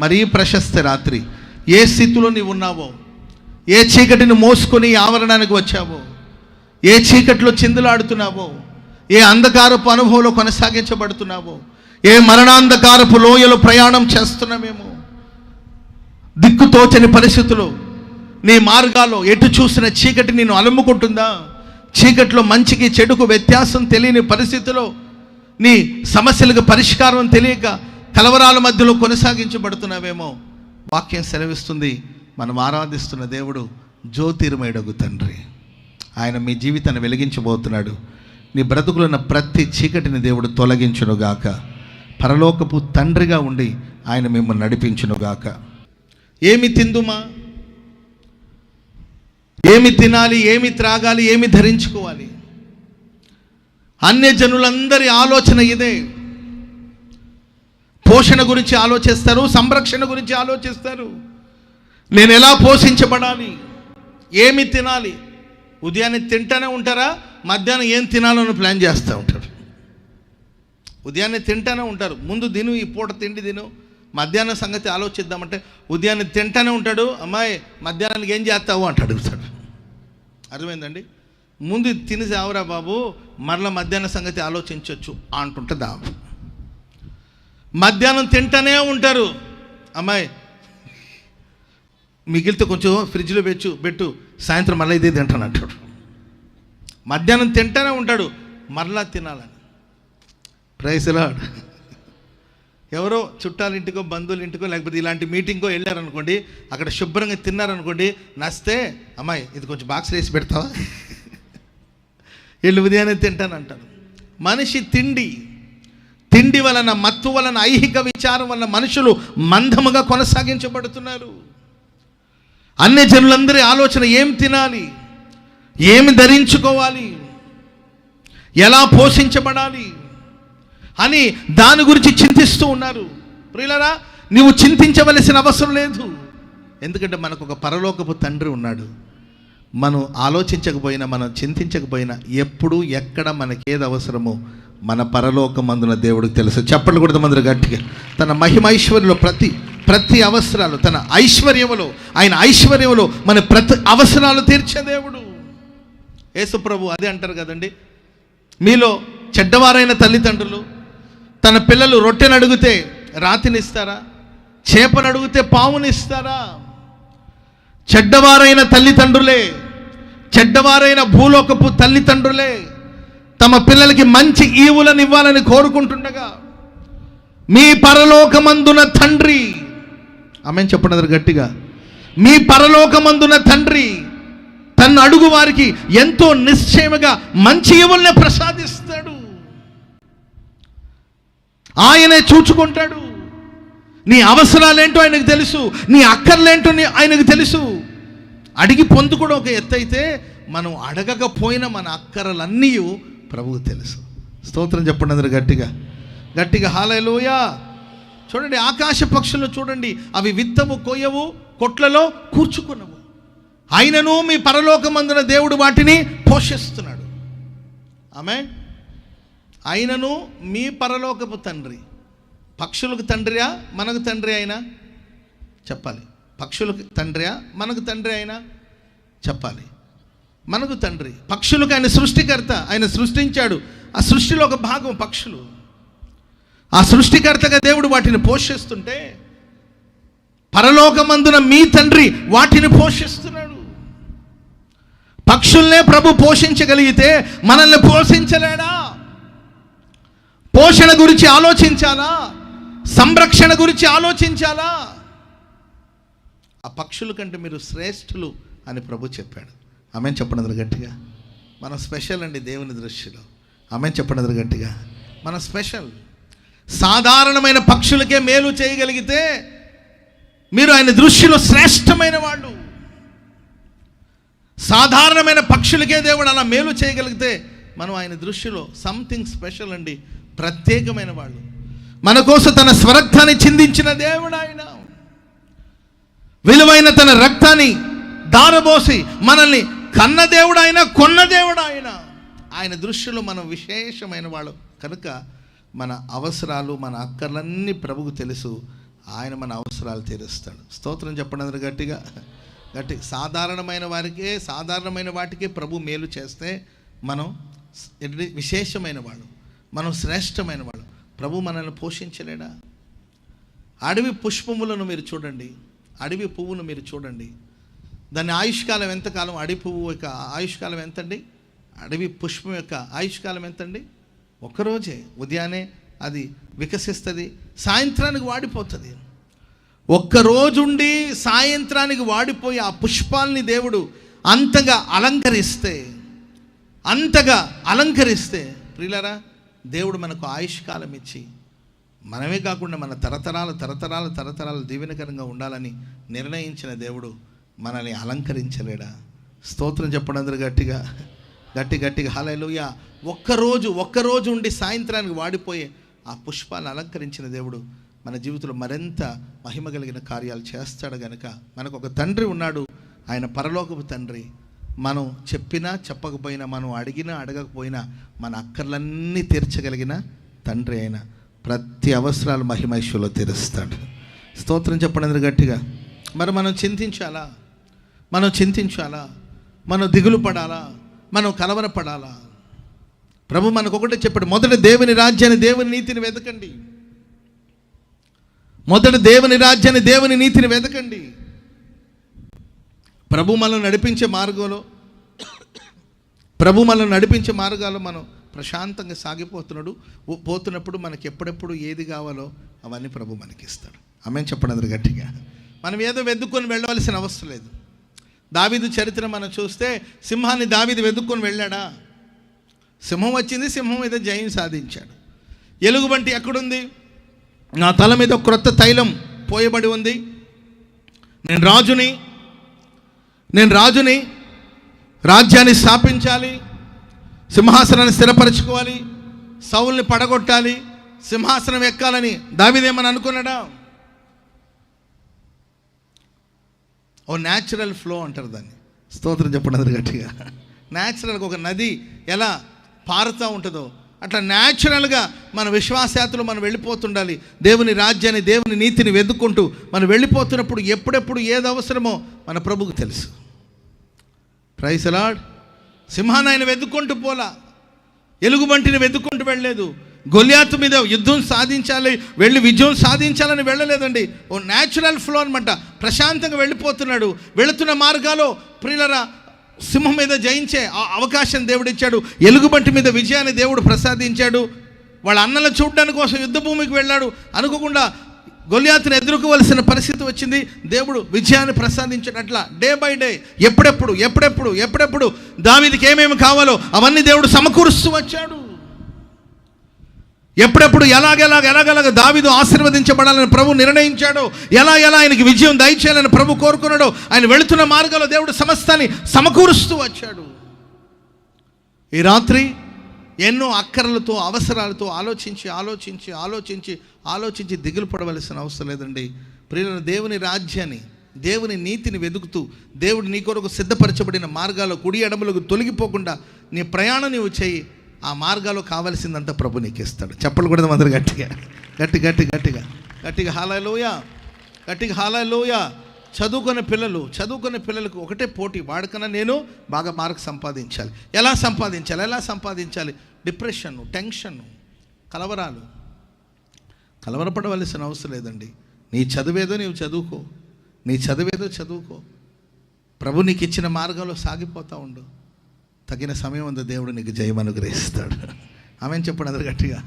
మరీ ప్రశస్త రాత్రి ఏ స్థితిలో నీవు ఉన్నావో, ఏ చీకటిని మోసుకొని ఆవరణానికి వచ్చావో, ఏ చీకటిలో చిందులాడుతున్నావో, ఏ అంధకారపు అనుభవంలో కొనసాగించబడుతున్నావో, ఏ మరణాంధకారపు లోయలో ప్రయాణం చేస్తున్నామేమో, దిక్కుతోచని పరిస్థితులు, నీ మార్గాల్లో ఎటు చూసిన చీకటి నిన్ను అలుముకుంటుందా, చీకటిలో మంచికి చెడుకు వ్యత్యాసం తెలియని పరిస్థితిలో, నీ సమస్యలకు పరిష్కారం తెలియక కలవరాల మధ్యలో కొనసాగించబడుతున్నావేమో, వాక్యం సెలవిస్తుంది, మనం ఆరాధిస్తున్న దేవుడు జ్యోతిర్మయుడగు తండ్రి. ఆయన మీ జీవితాన్ని వెలిగించబోతున్నాడు. నీ బ్రతుకులో ఉన్న ప్రతి చీకటిని దేవుడు తొలగించునుగాక. పరలోకపు తండ్రిగా ఉండి ఆయన మిమ్మల్ని నడిపించునుగాక. ఏమి తిందుమా, ఏమి తినాలి, ఏమి త్రాగాలి, ఏమి ధరించుకోవాలి, అన్య జనులందరి ఆలోచన ఇదే. పోషణ గురించి ఆలోచిస్తారు, సంరక్షణ గురించి ఆలోచిస్తారు. నేను ఎలా పోషించబడాలి, ఏమి తినాలి, ఉదయాన్నే తింటానే ఉంటారా, మధ్యాహ్నం ఏం తినాలని ప్లాన్ చేస్తూ ఉంటారు. ఉదయాన్నే తింటానే ఉంటారు, ముందు తిను, ఈ పూట తిండి తిను, మధ్యాహ్నం సంగతి ఆలోచిద్దామంటే ఉదయాన్నే తింటానే ఉంటాడు. అమ్మాయి మధ్యాహ్నానికి ఏం చేస్తావు అంటే అడుగుతాడు. అర్థమైందండి? ముందు తిని సావురా బాబు, మరలా మధ్యాహ్నం సంగతి ఆలోచించవచ్చు అంటుంటుంది ఆమె. మధ్యాహ్నం తింటానే ఉంటారు. అమ్మాయి మిగిలితే కొంచెం ఫ్రిడ్జ్లో పెట్టు, సాయంత్రం మళ్ళీ ఇదే తింటాను అంటాడు. మధ్యాహ్నం తింటానే ఉంటాడు, మరలా తినాలని. Praise lord. ఎవరో చుట్టాలింటికో, బంధువులింటికో, లేకపోతే ఇలాంటి మీటింగ్కో వెళ్ళారనుకోండి, అక్కడ శుభ్రంగా తిన్నారనుకోండి, నస్తే అమ్మాయి ఇది కొంచెం బాక్స్ వేసి పెడతావా, వీళ్ళు ఉదయాన్నే తింటానంటారు. మనిషి తిండి వలన, మత్తు వలన, ఐహిక విచారం వలన మనుషులు మందముగా కొనసాగించబడుతున్నారు. అన్య జనులందరి ఆలోచన ఏం తినాలి, ఏమి ధరించుకోవాలి, ఎలా పోషించబడాలి అని దాని గురించి చింతిస్తూ ఉన్నారు. ప్రియులారా, నీవు చింతించవలసిన అవసరం లేదు. ఎందుకంటే మనకు ఒక పరలోకపు తండ్రి ఉన్నాడు. మనం ఆలోచించకపోయినా, మనం చింతించకపోయినా, ఎప్పుడు ఎక్కడ మనకేది అవసరమో మన పరలోకమందున దేవుడికి తెలుసు. చెప్పలు కూడా మంది గట్టిగా. తన మహిమైశ్వర్యంలో ప్రతి అవసరాలు, తన ఐశ్వర్యములో, ఆయన ఐశ్వర్యంలో మన ప్రతి అవసరాలు తీర్చే దేవుడు యేసు ప్రభు. అదే అంటారు కదండి, మీలో చెడ్డవారైన తల్లిదండ్రులు తన పిల్లలు రొట్టెను అడిగితే రాతినిస్తారా, చేపను అడిగితే పావునిస్తారా? చెడ్డవారైన తల్లిదండ్రులే, చెడ్డవారైన భూలోకపు తల్లిదండ్రులే తమ పిల్లలకి మంచి ఈవులను ఇవ్వాలని కోరుకుంటుండగా, మీ పరలోకమందున తండ్రి, ఆమేన్ చెప్పండి గట్టిగా, మీ పరలోకమందున తండ్రి తన్ను అడుగు వారికి ఎంతో నిశ్చయముగా మంచి ఈవుల్ని ప్రసాదిస్తాడు. ఆయనే చూచుకుంటాడు. నీ అవసరాలేంటో ఆయనకు తెలుసు, నీ అక్కర్లేంటో ఆయనకు తెలుసు. అడిగి పొందుకోవడం ఒక ఎత్తు అయితే, మనం అడగకపోయినా మన అక్కరలన్నీ ప్రభువుకు తెలుసు. స్తోత్రం చెప్పండి అందరు గట్టిగా హల్లెలూయా. చూడండి, ఆకాశ పక్షులు చూడండి, అవి విత్తవు, కొయ్యవు, కొట్లలో కూర్చుకున్నవు, ఆయనను మీ పరలోకమందున దేవుడు వాటిని పోషిస్తున్నాడు. ఆమేన్. ఆయనను మీ పరలోకపు తండ్రి. పక్షులకు తండ్రియా, మనకు తండ్రి అయినా చెప్పాలి. పక్షులకు తండ్రియా, మనకు తండ్రి అయినా చెప్పాలి. మనకు తండ్రి. పక్షులకు ఆయన సృష్టికర్త, ఆయన సృష్టించాడు. ఆ సృష్టిలో ఒక భాగం పక్షులు. ఆ సృష్టికర్తగా దేవుడు వాటిని పోషిస్తుంటే, పరలోకమందున మీ తండ్రి వాటిని పోషిస్తున్నాడు. పక్షుల్నే ప్రభు పోషించగలిగితే మనల్ని పోషించలేడా? పోషణ గురించి ఆలోచించాలా, సంరక్షణ గురించి ఆలోచించాలా? ఆ పక్షుల కంటే మీరు శ్రేష్ఠులు అని ప్రభు చెప్పాడు. ఆమేన్ చెప్పండి గట్టిగా. మనం స్పెషల్ అండి దేవుని దృష్టిలో. ఆమేన్ చెప్పండి గట్టిగా. మన స్పెషల్. సాధారణమైన పక్షులకే మేలు చేయగలిగితే మీరు ఆయన దృష్టిలో శ్రేష్టమైన వాళ్ళు. సాధారణమైన పక్షులకే దేవుడు అలా మేలు చేయగలిగితే మనం ఆయన దృష్టిలో సంథింగ్ స్పెషల్ అండి, ప్రత్యేకమైన వాళ్ళు. మన కోసం తన స్వరక్తాన్ని చిందించిన దేవుడు ఆయన. విలువైన తన రక్తాన్ని దారబోసి మనల్ని కన్న దేవుడు ఆయన, కొన్న దేవుడు ఆయన. ఆయన దృష్టిలో మనం విశేషమైన వాళ్ళు కనుక మన అవసరాలు, మన అక్కర్లన్నీ ప్రభువుకు తెలుసు. ఆయన మన అవసరాలు తీరుస్తాడు. స్తోత్రం చెప్పండి అందరూ గట్టిగా. సాధారణమైన వాటికే ప్రభు మేలు చేస్తే మనం విశేషమైన వాడు, మనం శ్రేష్టమైన వాడు. ప్రభు మనల్ని పోషించలేడా? అడవి పుష్పములను మీరు చూడండి, అడవి పువ్వును మీరు చూడండి, దాని ఆయుష్కాలం ఎంతకాలం? అడవి పువ్వు యొక్క ఆయుష్కాలం ఎంతండి? అడవి పుష్పం యొక్క ఆయుష్కాలం ఎంతండి? ఒక్కరోజే. ఉదయాన్నే అది వికసిస్తుంది, సాయంత్రానికి వాడిపోతుంది. ఒక్కరోజుండి సాయంత్రానికి వాడిపోయి ఆ పుష్పాలని దేవుడు అంతగా అలంకరిస్తే ప్రియులారా, దేవుడు మనకు ఆయుష్కాలం ఇచ్చి మనమే కాకుండా మన తరతరాలు దీవెనకరంగా ఉండాలని నిర్ణయించిన దేవుడు మనల్ని అలంకరించలేడా? స్తోత్రం చెప్పండి అందరూ గట్టిగా హల్లెలూయా. ఒక్కరోజు ఉండి సాయంత్రానికి వాడిపోయే ఆ పుష్పాలను అలంకరించిన దేవుడు మన జీవితంలో మరింత మహిమ కలిగిన కార్యాలు చేస్తాడు. గనుక మనకు ఒక తండ్రి ఉన్నాడు, ఆయన పరలోకపు తండ్రి. మనం చెప్పినా చెప్పకపోయినా, మనం అడిగినా అడగకపోయినా మన అక్కర్లన్నీ తీర్చగలిగిన తండ్రి అయిన ప్రతి అవసరాలు మహిమైశ్వలో తీరుస్తాడు. స్తోత్రం చెప్పండి అందరూ గట్టిగా. మరి మనం చింతించాలా, మనం దిగులు పడాలా, మనం కలవరపడాలా? ప్రభు మనకు ఒకటే చెప్పాడు, మొదట దేవుని రాజ్యాన్ని దేవుని నీతిని వెతకండి. దేవుని నీతిని వెతకండి. ప్రభు మనల్ని నడిపించే మార్గాలు మనం ప్రశాంతంగా పోతున్నప్పుడు మనకి ఎప్పుడెప్పుడు ఏది కావాలో అవన్నీ ప్రభు మనకి ఇస్తాడు. ఆమేన్ చెప్పండి అందరూ గట్టిగా. మనం ఏదో వెతుక్కొని వెళ్ళవలసిన అవసరం లేదు. దావీదు చరిత్ర మనం చూస్తే సింహాన్ని దావీదు వెతుక్కొని వెళ్ళాడా? సింహం వచ్చింది, సింహం మీద జయం సాధించాడు. ఎలుగుబంటి ఎక్కడుంది? నా తల మీద క్రొత్త తైలం పోయబడి ఉంది. నేను రాజుని, రాజ్యాన్ని స్థాపించాలి, సింహాసనాన్ని స్థిరపరచుకోవాలి, సౌల్ని పడగొట్టాలి, సింహాసనం ఎక్కాలని దావీదేమని అనుకున్నాడా? ఓ న్యాచురల్ ఫ్లో అంటారు దాన్ని. స్తోత్రం చెప్పండి అందరూ గట్టిగా. న్యాచురల్గా ఒక నది ఎలా పారుతూ ఉంటుందో అట్లా న్యాచురల్గా మన విశ్వాసయాత్రలో మనం వెళ్ళిపోతుండాలి. దేవుని రాజ్యాన్ని, దేవుని నీతిని వెతుక్కుంటూ మనం వెళ్ళిపోతున్నప్పుడు ఎప్పుడెప్పుడు ఏది అవసరమో మన ప్రభువుకు తెలుసు. Praise the lord. సింహాన్ని ఆయన వెతుక్కుంటూ పోలా, ఎలుగుబంటిని వెతుక్కుంటూ వెళ్ళలేదు, గొలియాతు మీద యుద్ధం సాధించాలి, వెళ్ళి విజయం సాధించాలని వెళ్ళలేదండి. ఓ న్యాచురల్ ఫ్లో అనమాట. ప్రశాంతంగా వెళ్ళిపోతున్నాడు. వెళుతున్న మార్గాలో ప్రియులరా సింహం మీద జయించే అవకాశం దేవుడు ఇచ్చాడు, ఎలుగుబంటి మీద విజయాన్ని దేవుడు ప్రసాదించాడు. వాళ్ళ అన్నలను చూడడానికి కోసం యుద్ధ భూమికి వెళ్ళాడు. అనుకోకుండా గొలియాతును ఎదుర్కోవలసిన పరిస్థితి వచ్చింది. దేవుడు విజయాన్ని ప్రసాదించాడు. అట్లా డే బై డే ఎప్పుడెప్పుడు దావీదుకి ఏమేమి కావాలో అవన్నీ దేవుడు సమకూరుస్తూ వచ్చాడు. ఎప్పుడెప్పుడు ఎలాగ దావీదు ఆశీర్వదించబడాలని ప్రభు నిర్ణయించాడో, ఎలా ఆయనకి విజయం దయచేయాలని ప్రభు కోరుకున్నాడో, ఆయన వెళుతున్న మార్గంలో దేవుడు సమస్తాన్ని సమకూరుస్తూ వచ్చాడు. ఈ రాత్రి ఎన్నో అక్కరలతో, అవసరాలతో ఆలోచించి దిగులు పడవలసిన అవసరం లేదండి. ప్రియులైన దేవుని రాజ్యాన్ని, దేవుని నీతిని వెతుకుతూ దేవుడు నీ కొరకు సిద్ధపరచబడిన మార్గాల్లో కుడి ఎడమలకు తొలగిపోకుండా నీ ప్రయాణం నీవు చేయి. ఆ మార్గాల్లో కావలసిందంతా ప్రభు నీకు ఇస్తాడు. చెప్పలు కూడా అందరూ గట్టిగా హల్లెలూయా. చదువుకునే పిల్లలకు ఒకటే పోటీ, వాడికన్నా నేను బాగా మార్క్ సంపాదించాలి. ఎలా సంపాదించాలి? డిప్రెషన్, టెన్షన్, కలవరపడవలసిన అవసరం లేదండి. నీ చదువేదో చదువుకో. ప్రభు నీకు ఇచ్చిన మార్గంలో సాగిపోతూ ఉండు. తగిన సమయం అందు దేవుడు నీకు జయం అనుగ్రహిస్తాడు. ఆమేన్ చెప్పండి అందరూ గట్టిగా.